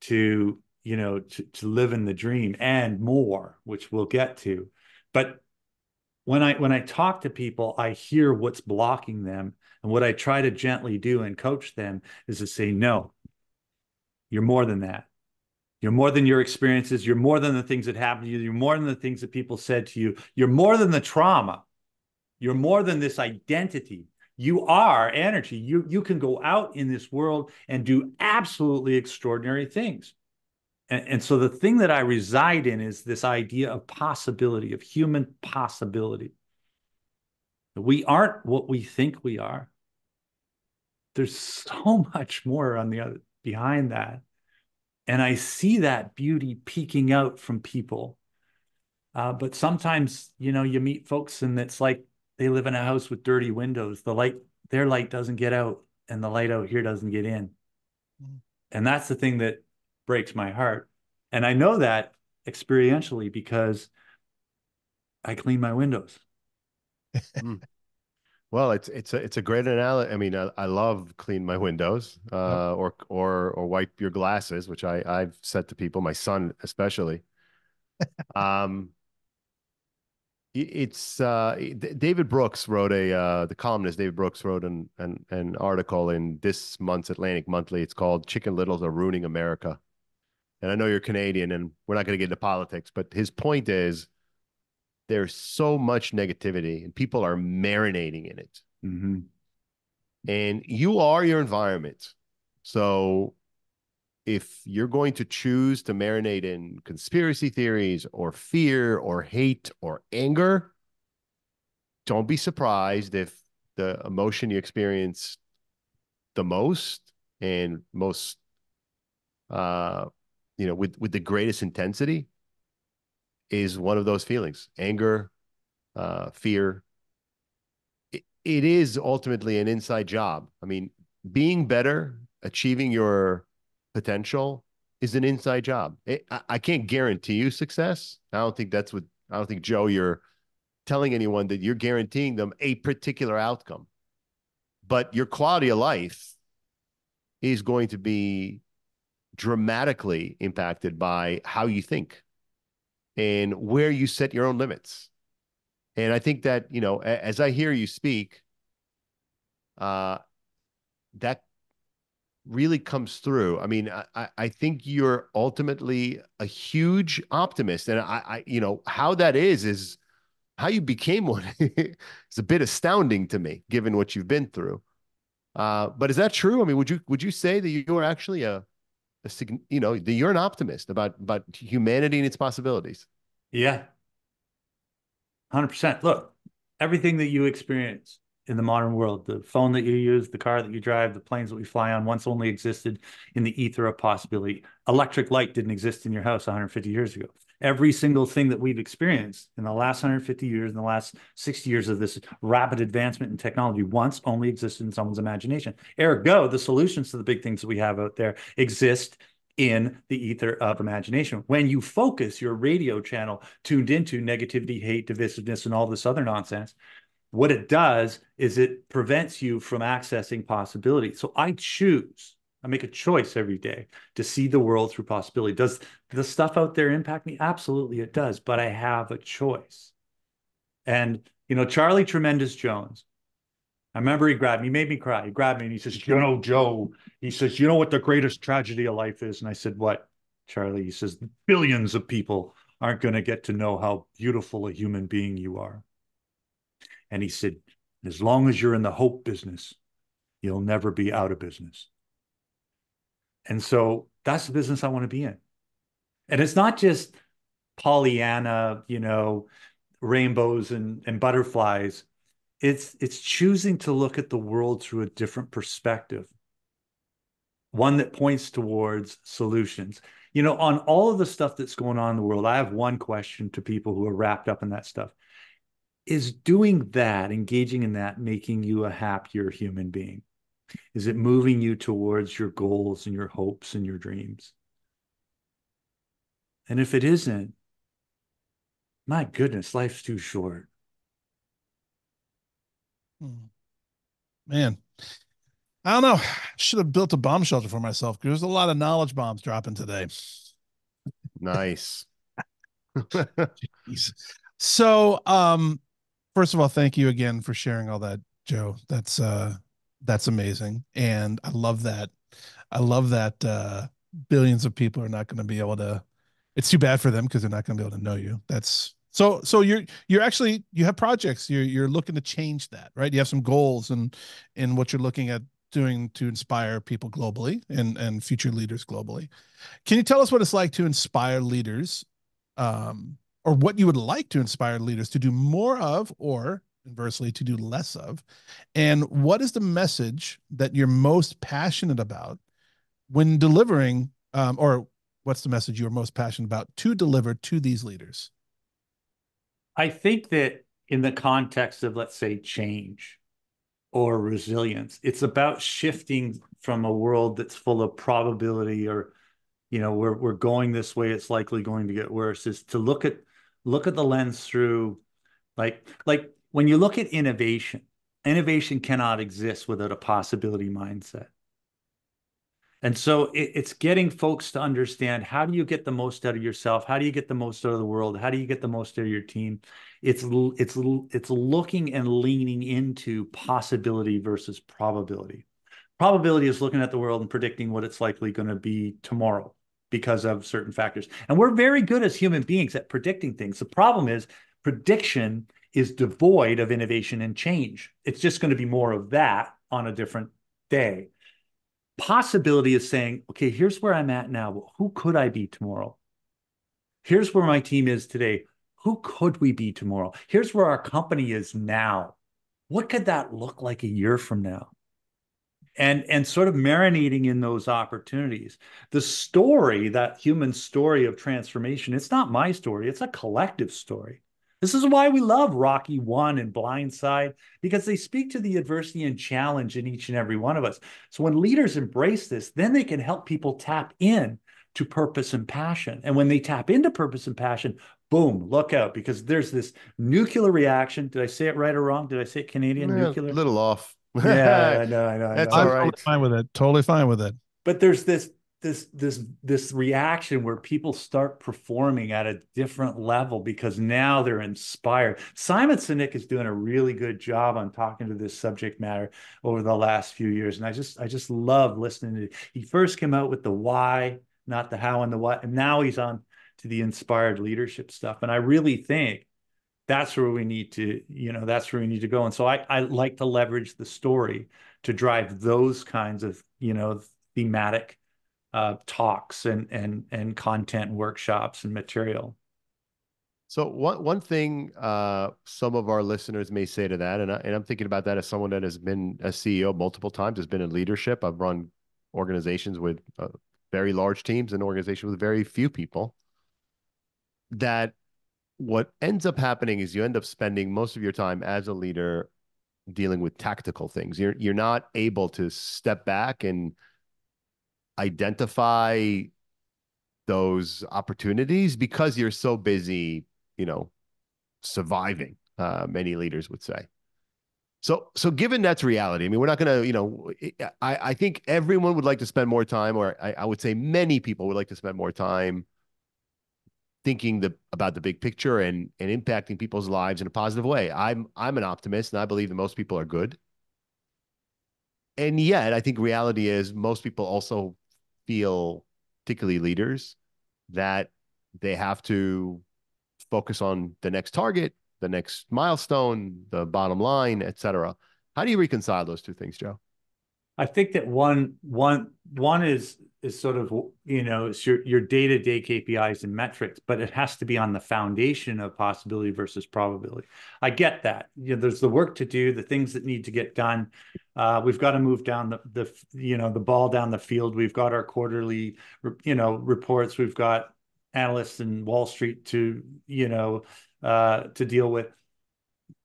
to, to living the dream and more, which we'll get to. But when I talk to people, I hear what's blocking them. And what I try to gently do and coach them is to say, no, you're more than that. You're more than your experiences. You're more than the things that happened to you. You're more than the things that people said to you. You're more than the trauma. You're more than this identity. You are energy. You can go out in this world and do absolutely extraordinary things. And so the thing that I reside in is this idea of possibility, of human possibility. We aren't what we think we are. There's so much more on the other behind that. And I see that beauty peeking out from people. But sometimes, you meet folks and it's like they live in a house with dirty windows. Their light doesn't get out and the light out here doesn't get in. Mm-hmm. And that's the thing that breaks my heart. And I know that experientially because I clean my windows. Well, it's a great analogy. I mean, I love clean my windows, or wipe your glasses, which I've said to people, my son especially. It's David Brooks wrote the columnist David Brooks wrote an article in this month's Atlantic Monthly. It's called "Chicken Littles Are Ruining America." And I know you're Canadian, and we're not going to get into politics, but his point is there's so much negativity, and people are marinating in it. Mm-hmm. And you are your environment. So if you're going to choose to marinate in conspiracy theories or fear or hate or anger, don't be surprised if the emotion you experience the most and most, with the greatest intensity is one of those feelings: anger, fear. It is ultimately an inside job. I mean, being better, achieving your potential is an inside job. I can't guarantee you success. I don't think, Joe, you're telling anyone that you're guaranteeing them a particular outcome. But your quality of life is going to be dramatically impacted by how you think and where you set your own limits. And I think that, as I hear you speak, that really comes through. I mean, I think you're ultimately a huge optimist. And how that is how you became one. It's a bit astounding to me, given what you've been through. But is that true? I mean, would you say that you are actually that you're an optimist about humanity and its possibilities? Yeah. 100%. Look, everything that you experience in the modern world, the phone that you use, the car that you drive, the planes that we fly on, once only existed in the ether of possibility. Electric light didn't exist in your house 150 years ago. Every single thing that we've experienced in the last 150 years, in the last 60 years of this rapid advancement in technology, once only existed in someone's imagination. Ergo, the solutions to the big things that we have out there exist in the ether of imagination. When you focus your radio channel tuned into negativity, hate, divisiveness, and all this other nonsense, what it does is it prevents you from accessing possibility. So I make a choice every day to see the world through possibility. Does the stuff out there impact me? Absolutely, it does. But I have a choice. And, Charlie Tremendous Jones, I remember he made me cry. He grabbed me and he says, Joe, he says, you know what the greatest tragedy of life is? And I said, what, Charlie? He says, billions of people aren't going to get to know how beautiful a human being you are. And he said, as long as you're in the hope business, you'll never be out of business. And so that's the business I want to be in. And it's not just Pollyanna, rainbows and butterflies. It's choosing to look at the world through a different perspective, one that points towards solutions. On all of the stuff that's going on in the world, I have one question to people who are wrapped up in that stuff. Is doing that, engaging in that, making you a happier human being? Is it moving you towards your goals and your hopes and your dreams? And if it isn't, my goodness, life's too short. Man, I don't know. I should have built a bomb shelter for myself because there's a lot of knowledge bombs dropping today. Nice. So, first of all, thank you again for sharing all that, Joe. That's amazing. And I love that. Billions of people are not going to be able to, it's too bad for them because they're not going to be able to know you. That's so you're actually, you have projects, you're looking to change that, right? You have some goals and in what you're looking at doing to inspire people globally and future leaders globally. Can you tell us what it's like to inspire leaders, or what you would like to inspire leaders to do more of, or inversely to do less of? And what is the message that you're most passionate about when delivering, or what's the message you're most passionate about to deliver to these leaders? I think that in the context of, let's say, change or resilience, it's about shifting from a world that's full of probability, or we're going this way, it's likely going to get worse, is to look at the lens through, like when you look at innovation cannot exist without a possibility mindset. And so it's getting folks to understand, how do you get the most out of yourself? How do you get the most out of the world? How do you get the most out of your team? It's looking and leaning into possibility versus probability. Probability is looking at the world and predicting what it's likely going to be tomorrow because of certain factors. And we're very good as human beings at predicting things. The problem is prediction is devoid of innovation and change. It's just going to be more of that on a different day. Possibility is saying, okay, here's where I'm at now, but who could I be tomorrow? Here's where my team is today. Who could we be tomorrow? Here's where our company is now. What could that look like a year from now? And sort of marinating in those opportunities. The story, that human story of transformation, it's not my story, it's a collective story. This is why we love Rocky One and Blindside, because they speak to the adversity and challenge in each and every one of us. So when leaders embrace this, then they can help people tap in to purpose and passion. And when they tap into purpose and passion, boom, look out, because there's this nuclear reaction. Did I say it right or wrong? Did I say Canadian nuclear? A little off. Yeah, I know. That's I'm all right. totally fine with it. Totally fine with it. But there's this reaction where people start performing at a different level because now they're inspired. Simon Sinek is doing a really good job on talking to this subject matter over the last few years, and I just love listening to it. He first came out with the why, not the how and the what, and now he's on to the inspired leadership stuff. And I really think that's where we need to, go. And so I like to leverage the story to drive those kinds of, thematic talks and content workshops and material. So one thing some of our listeners may say to that, and I'm thinking about that as someone that has been a CEO multiple times, has been in leadership. I've run organizations with very large teams and organizations with very few people. That what ends up happening is you end up spending most of your time as a leader dealing with tactical things. You're not able to step back and identify those opportunities because you're so busy, surviving, many leaders would say. So given that's reality, I mean, we're not going to, I think everyone would like to spend more time, or I would say many people would like to spend more time thinking about the big picture and impacting people's lives in a positive way. I'm an optimist, and I believe that most people are good. And yet, I think reality is most people also feel, particularly leaders, that they have to focus on the next target, the next milestone, the bottom line, et cetera. How do you reconcile those two things, Joe? I think that one is sort of, it's your day-to-day KPIs and metrics, but it has to be on the foundation of possibility versus probability. I get that. There's the work to do, the things that need to get done. We've got to move down the ball down the field. We've got our quarterly, reports. We've got analysts in Wall Street to deal with.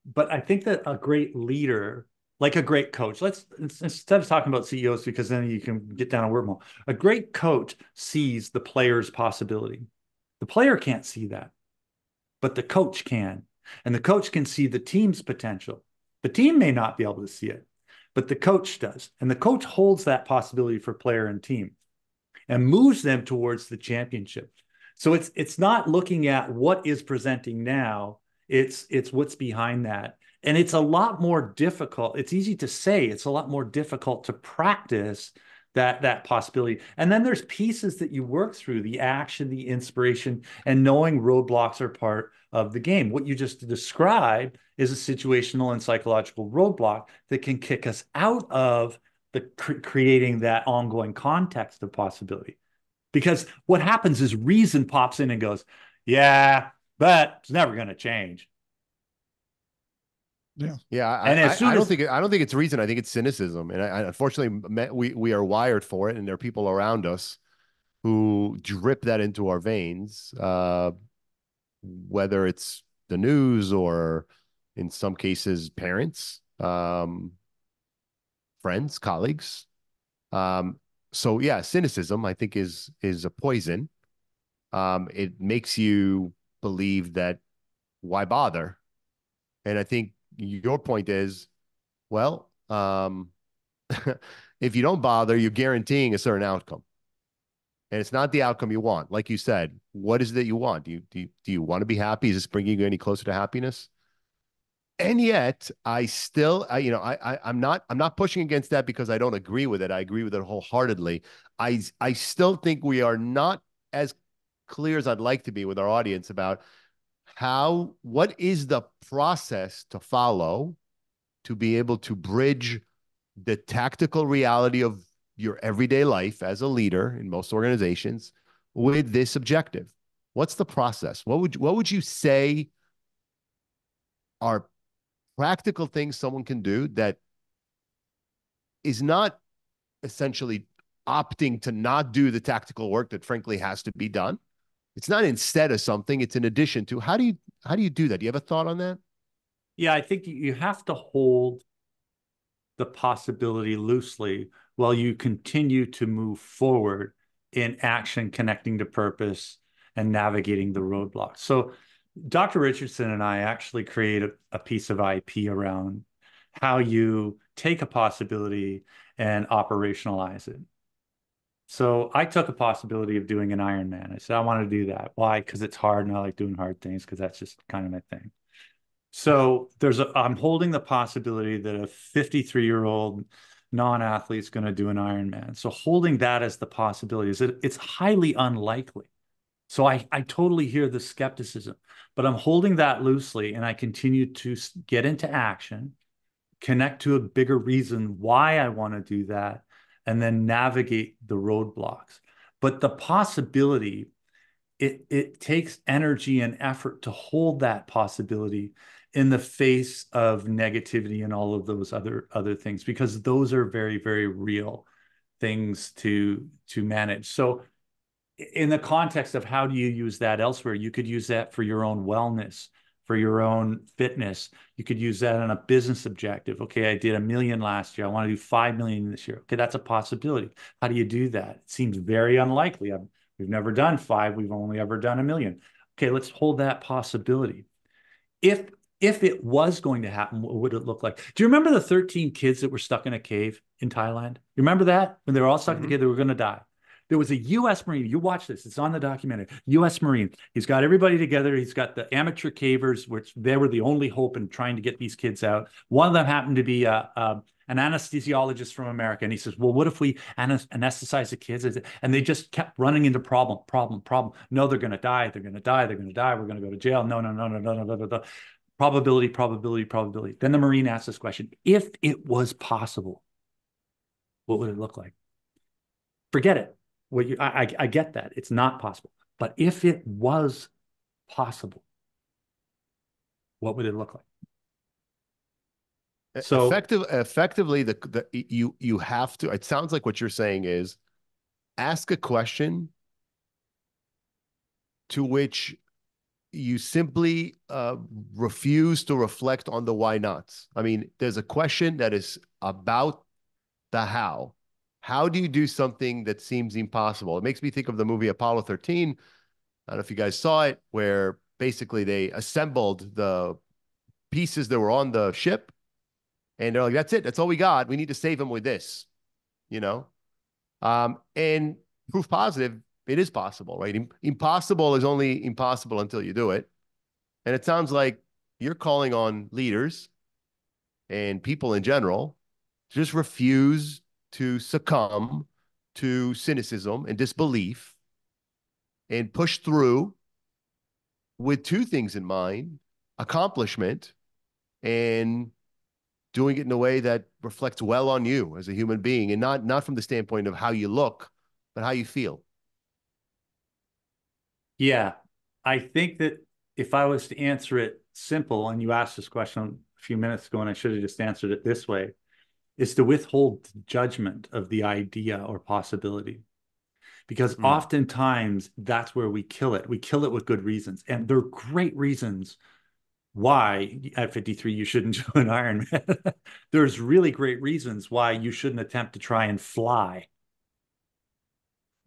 But I think that a great leader, like a great coach, instead of talking about CEOs, because then you can get down a wormhole. A great coach sees the player's possibility. The player can't see that, but the coach can. And the coach can see the team's potential. The team may not be able to see it, but the coach does. And the coach holds that possibility for player and team and moves them towards the championship. So it's not looking at what is presenting now. It's what's behind that. And it's a lot more difficult. It's easy to say, it's a lot more difficult to practice that possibility. And then there's pieces that you work through, the action, the inspiration, and knowing roadblocks are part of the game. What you just described is a situational and psychological roadblock that can kick us out of creating that ongoing context of possibility. Because what happens is reason pops in and goes, yeah, but it's never going to change. Yeah. And as soon I as don't think it's reason. I think it's cynicism, and unfortunately we are wired for it, and there are people around us who drip that into our veins, whether it's the news or, in some cases, parents, friends, colleagues. So yeah, cynicism, I think, is a poison. It makes you believe that why bother? And I think your point is, well, if you don't bother, you're guaranteeing a certain outcome. And it's not the outcome you want. Like you said, what is it that you want? Do you want to be happy? Is this bringing you any closer to happiness? And yet, I still, I'm not pushing against that because I don't agree with it. I agree with it wholeheartedly. I still think we are not as clear as I'd like to be with our audience about what is the process to follow to be able to bridge the tactical reality of your everyday life as a leader in most organizations with this objective. What's the process? What would you say are practical things someone can do that is not essentially opting to not do the tactical work that frankly has to be done? It's not instead of something, it's in addition to. How do you do that? Do you have a thought on that? Yeah, I think you have to hold the possibility loosely while you continue to move forward in action, connecting to purpose and navigating the roadblocks. So Dr. Richardson and I actually created a piece of IP around how you take a possibility and operationalize it. So I took a possibility of doing an Ironman. I said, I want to do that. Why? Because it's hard and I like doing hard things because that's just kind of my thing. So I'm holding the possibility that a 53-year-old non-athlete is going to do an Ironman. So holding that as the possibility is it's highly unlikely. So I totally hear the skepticism, but I'm holding that loosely and I continue to get into action, connect to a bigger reason why I want to do that, and then navigate the roadblocks. But the possibility, it takes energy and effort to hold that possibility in the face of negativity and all of those other things, because those are very, very real things to manage. So in the context of how do you use that elsewhere, you could use that for your own wellness, for your own fitness. You could use that on a business objective. Okay, I did 1 million last year. I want to do 5 million this year. Okay, that's a possibility. How do you do that? It seems very unlikely. We've never done 5. We've only ever done 1,000,000. Okay, let's hold that possibility. If if it was going to happen, what would it look like? Do you remember the 13 kids that were stuck in a cave in Thailand? You remember that? When they were all stuck in the cave, they were going to die. There was a U.S. Marine. You watch this. It's on the documentary. U.S. Marine. He's got everybody together. He's got the amateur cavers, which they were the only hope in trying to get these kids out. One of them happened to be an anesthesiologist from America. And he says, well, what if we anesthetize the kids? And they just kept running into problem. No, they're going to die. They're going to die. They're going to die. We're going to go to jail. No. Probability. Then the Marine asked this question: if it was possible, what would it look like? Forget it. I get that. It's not possible. But if it was possible, what would it look like? So Effectively, you have to, it sounds like what you're saying is ask a question to which you simply refuse to reflect on the why nots. I mean, there's a question that is about the how. How do you do something that seems impossible? It makes me think of the movie Apollo 13. I don't know if you guys saw it, where basically they assembled the pieces that were on the ship, and they're like, that's it. That's all we got. We need to save them with this, you know? And proof positive, it is possible, right? Impossible is only impossible until you do it. And it sounds like you're calling on leaders and people in general to just refuse to succumb to cynicism and disbelief and push through with 2 things in mind: accomplishment and doing it in a way that reflects well on you as a human being, and not from the standpoint of how you look, but how you feel. yeah, I think that if I was to answer it simple, and you asked this question a few minutes ago, and I should have just answered it this way, is to withhold judgment of the idea or possibility. Because oftentimes that's where we kill it. We kill it with good reasons. And there are great reasons why at 53 you shouldn't do an Ironman. There's really great reasons why you shouldn't attempt to try and fly.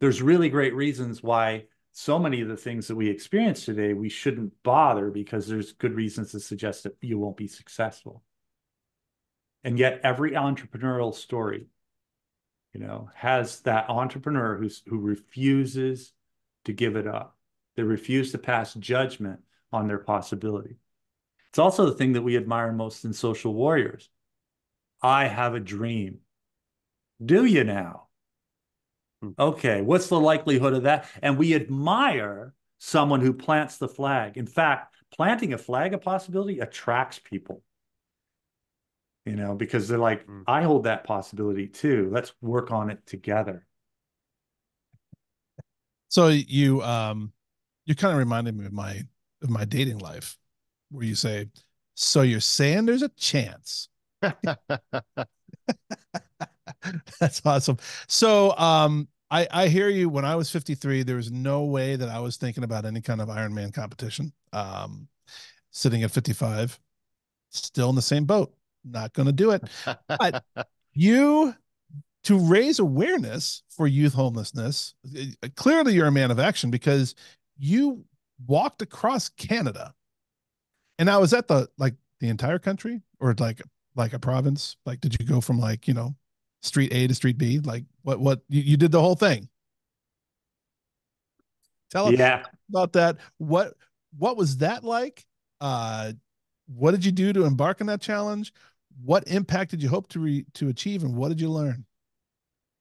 There's really great reasons why so many of the things that we experience today, we shouldn't bother, because there's good reasons to suggest that you won't be successful. And yet every entrepreneurial story, has that entrepreneur who refuses to give it up. They refuse to pass judgment on their possibility. It's also the thing that we admire most in social warriors. I have a dream. Do you now? Okay, what's the likelihood of that? And we admire someone who plants the flag. In fact, planting a flag of possibility attracts people. Because they're like, I hold that possibility too. Let's work on it together. So you kind of reminded me of my dating life, where you say, so you're saying there's a chance. That's awesome. So I hear you. When I was 53, there was no way that I was thinking about any kind of Ironman competition. Sitting at 55, still in the same boat. Not going to do it. But to raise awareness for youth homelessness, clearly you're a man of action, because you walked across Canada. And now, is that the entire country, or like a province? Like, did you go from street A to street B? Like what you did the whole thing? Tell us about that. What was that like? What did you do to embark on that challenge? What impact did you hope to achieve, and what did you learn?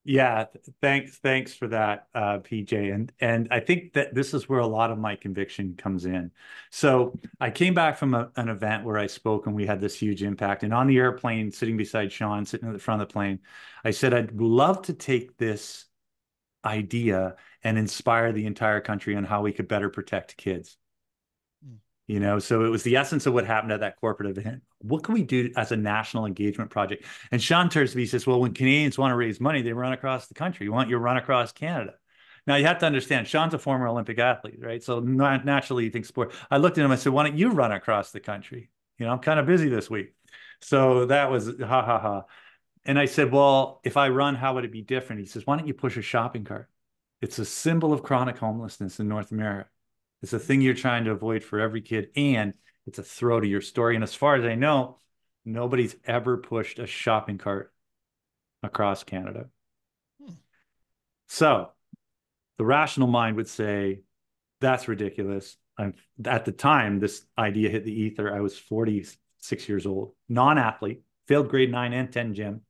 Yeah, thanks for that, PJ. And I think that this is where a lot of my conviction comes in. So I came back from an event where I spoke, and we had this huge impact. And on the airplane, sitting beside Sean, sitting at the front of the plane, I said, I'd love to take this idea and inspire the entire country on how we could better protect kids. So it was the essence of what happened at that corporate event. What can we do as a national engagement project? And Sean turns to me and says, well, when Canadians want to raise money, they run across the country. Why don't you run across Canada? Now, you have to understand, Sean's a former Olympic athlete, right? So naturally, you think sport. I looked at him and I said, why don't you run across the country? I'm kind of busy this week. So that was ha, ha, ha. And I said, well, if I run, how would it be different? He says, why don't you push a shopping cart? It's a symbol of chronic homelessness in North America. It's a thing you're trying to avoid for every kid, and it's a throw to your story. And as far as I know, nobody's ever pushed a shopping cart across Canada. So the rational mind would say, that's ridiculous. At the time this idea hit the ether, I was 46 years old, non-athlete, failed grade 9 and 10 gym.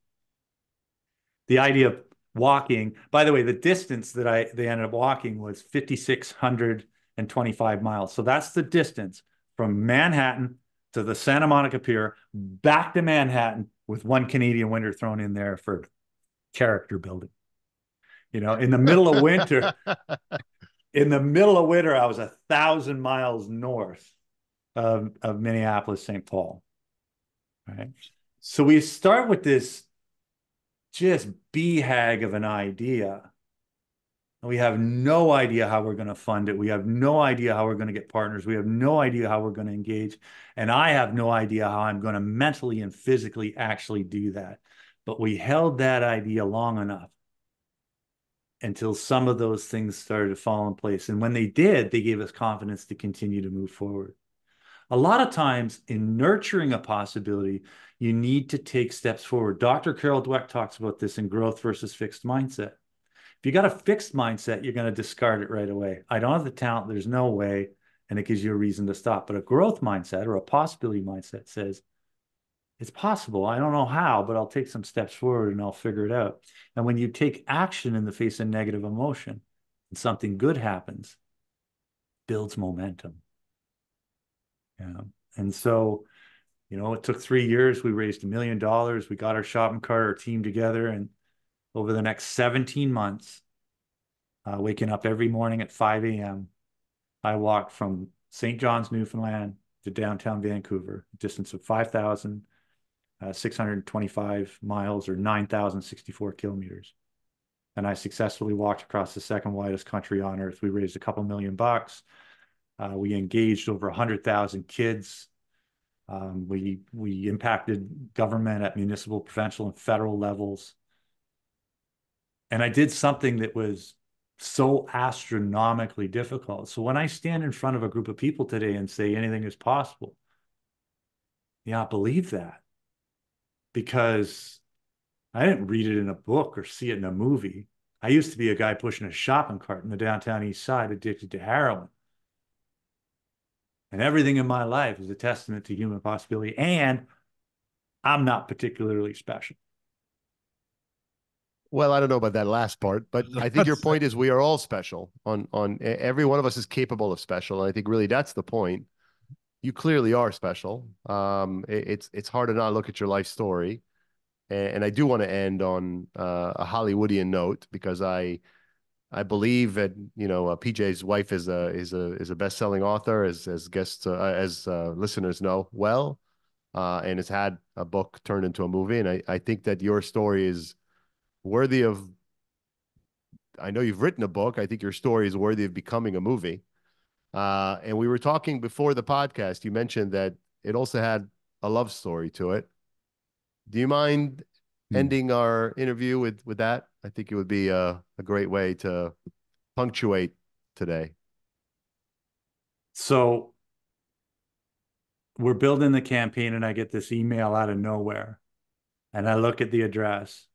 The idea of walking, by the way, the distance that they ended up walking was 5,625 miles. So that's the distance from Manhattan to the Santa Monica Pier, back to Manhattan, with one Canadian winter thrown in there for character building. You know, in the middle of winter, I was 1,000 miles north of Minneapolis, St. Paul. Right. So we start with this just BHAG of an idea. We have no idea how we're going to fund it. We have no idea how we're going to get partners. We have no idea how we're going to engage. And I have no idea how I'm going to mentally and physically actually do that. But we held that idea long enough until some of those things started to fall in place. And when they did, they gave us confidence to continue to move forward. A lot of times in nurturing a possibility, you need to take steps forward. Dr. Carol Dweck talks about this in Growth versus Fixed Mindset. If you got a fixed mindset, you're going to discard it right away. I don't have the talent, there's no way, and it gives you a reason to stop. But a growth mindset or a possibility mindset says, it's possible. I don't know how, but I'll take some steps forward and I'll figure it out. And when you take action in the face of negative emotion and something good happens, builds momentum. Yeah. And so, you know, it took 3 years. We raised $1 million. We got our shopping cart, our team together. And over the next 17 months, waking up every morning at 5 a.m., I walked from St. John's, Newfoundland to downtown Vancouver, a distance of 5,625 miles or 9,064 kilometers. And I successfully walked across the second widest country on earth. We raised a couple $1 million. We engaged over 100,000 kids. We impacted government at municipal, provincial, and federal levels. And I did something that was so astronomically difficult. So when I stand in front of a group of people today and say anything is possible, yeah, I believe that, because I didn't read it in a book or see it in a movie. I used to be a guy pushing a shopping cart in the downtown east side, addicted to heroin. And everything in my life is a testament to human possibility. And I'm not particularly special. Well, I don't know about that last part, but I think your point is we are all special. On every one of us is capable of special, and I think really that's the point. You clearly are special. It's hard to not look at your life story, and I do want to end on a Hollywoodian note, because I believe that PJ's wife is a best-selling author, as guests as listeners know well, and has had a book turned into a movie, and I think that your story is worthy of. I know you've written a book. I think your story is worthy of becoming a movie. And we were talking before the podcast. You mentioned that it also had a love story to it. Do you mind ending our interview with that? I think it would be a great way to punctuate today. So we're building the campaign, and I get this email out of nowhere, and I look at the address,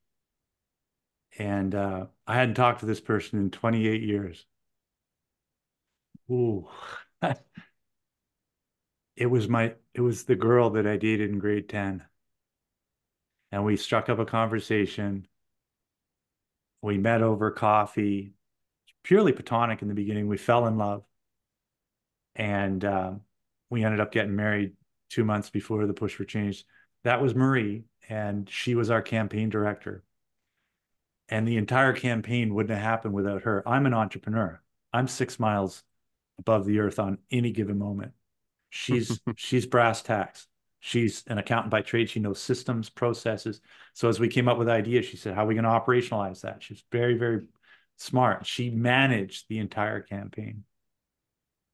and I hadn't talked to this person in 28 years. Ooh. It was the girl that I dated in grade 10. And we struck up a conversation. We met over coffee, purely platonic in the beginning. We fell in love. And we ended up getting married 2 months before the push for change. That was Marie, and she was our campaign director. And the entire campaign wouldn't have happened without her. I'm an entrepreneur. I'm 6 miles above the earth on any given moment. She's brass tacks. She's an accountant by trade. She knows systems, processes. So as we came up with ideas, she said, how are we going to operationalize that? She's very, very smart. She managed the entire campaign.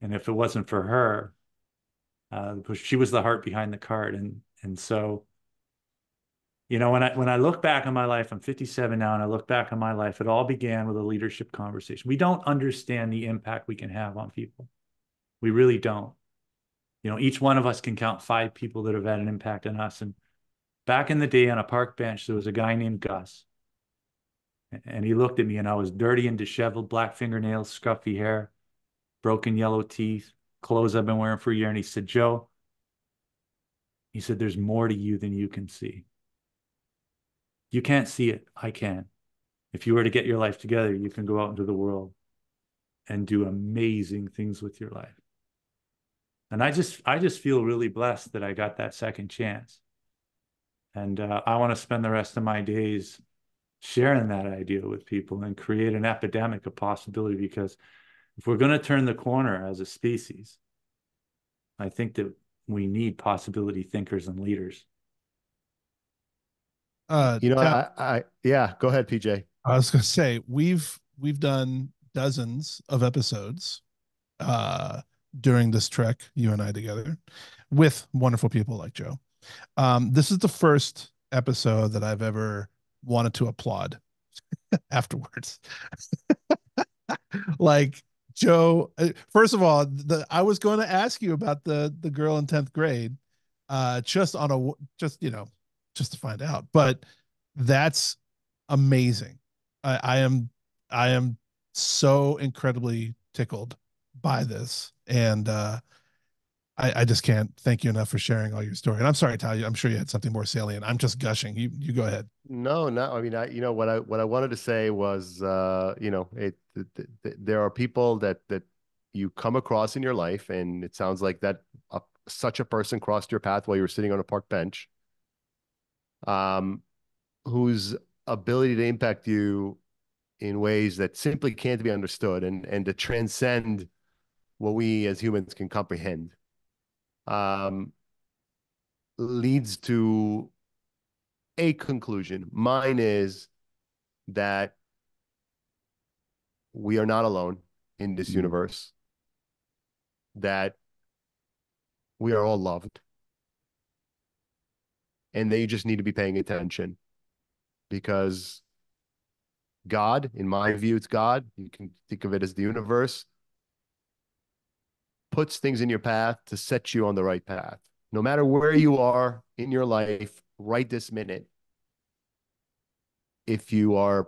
And if it wasn't for her, she was the heart behind the cart. And so You know, when I look back on my life, I'm 57 now, and I look back on my life, it all began with a leadership conversation. We don't understand the impact we can have on people. We really don't. You know, each one of us can count 5 people that have had an impact on us. And back in the day on a park bench, there was a guy named Gus. And he looked at me, and I was dirty and disheveled, black fingernails, scruffy hair, broken yellow teeth, clothes I've been wearing for a year. And he said, Joe, he said, there's more to you than you can see. You can't see it. I can. If you were to get your life together, you can go out into the world and do amazing things with your life. And I just feel really blessed that I got that second chance. And I want to spend the rest of my days sharing that idea with people and create an epidemic of possibility. Because if we're going to turn the corner as a species, I think that we need possibility thinkers and leaders. Yeah, go ahead, PJ. I was going to say we've done dozens of episodes during this trek, you and I together, with wonderful people like Joe. This is the first episode that I've ever wanted to applaud afterwards. Like Joe, first of all, I was going to ask you about the girl in 10th grade, just on a just to find out. But that's amazing. I am so incredibly tickled by this, and I just can't thank you enough for sharing all your story. And I'm sorry, Talia, I'm sure you had something more salient. I'm just gushing. You go ahead. No, no. I mean, what I wanted to say was, there are people that you come across in your life, and it sounds like that such a person crossed your path while you were sitting on a park bench, whose ability to impact you in ways that simply can't be understood, and to transcend what we as humans can comprehend, leads to a conclusion. Mine is that we are not alone in this universe, that we are all loved, and that you just need to be paying attention, because God, in my view, it's God. You can think of it as the universe, puts things in your path to set you on the right path. No matter where you are in your life right this minute, if you are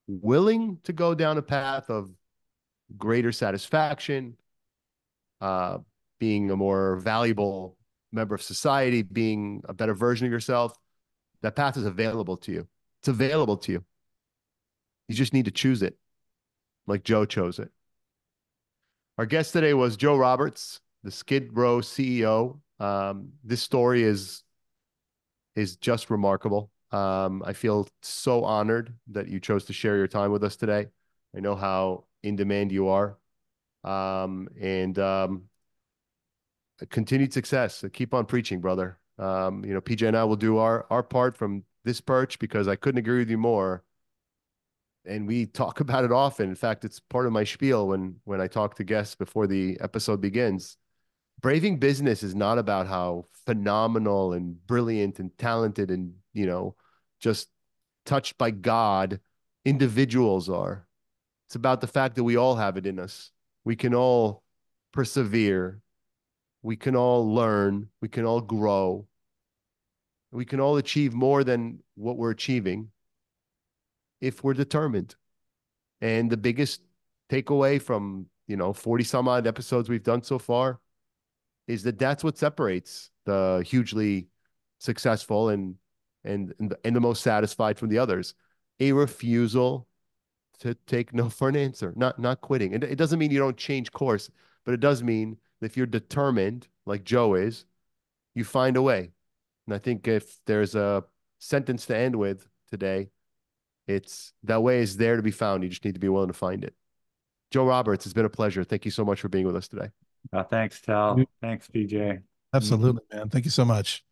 willing to go down a path of greater satisfaction, being a more valuable member of society, being a better version of yourself, that path is available to you. It's available to you. You just need to choose it, like Joe chose it. Our guest today was Joe Roberts, the Skidrow CEO. This story is just remarkable. I feel so honored that you chose to share your time with us today. I know how in demand you are. And continued success. Keep on preaching, brother. PJ and I will do our part from this perch, because I couldn't agree with you more. And we talk about it often. In fact, it's part of my spiel when I talk to guests before the episode begins. Braving business is not about how phenomenal and brilliant and talented and, just touched by God individuals are. It's about the fact that we all have it in us. We can all persevere. We can all learn. We can all grow. We can all achieve more than what we're achieving if we're determined. And the biggest takeaway from, 40 some odd episodes we've done so far is that that's what separates the hugely successful and the most satisfied from the others. A refusal to take no for an answer, not quitting. And it doesn't mean you don't change course, but it does mean that if you're determined, like Joe is, you find a way. And I think if there's a sentence to end with today, it's that way is there to be found. You just need to be willing to find it. Joe Roberts, it's been a pleasure. Thank you so much for being with us today. Thanks, Tal. Thanks, PJ. Absolutely, man. Thank you so much.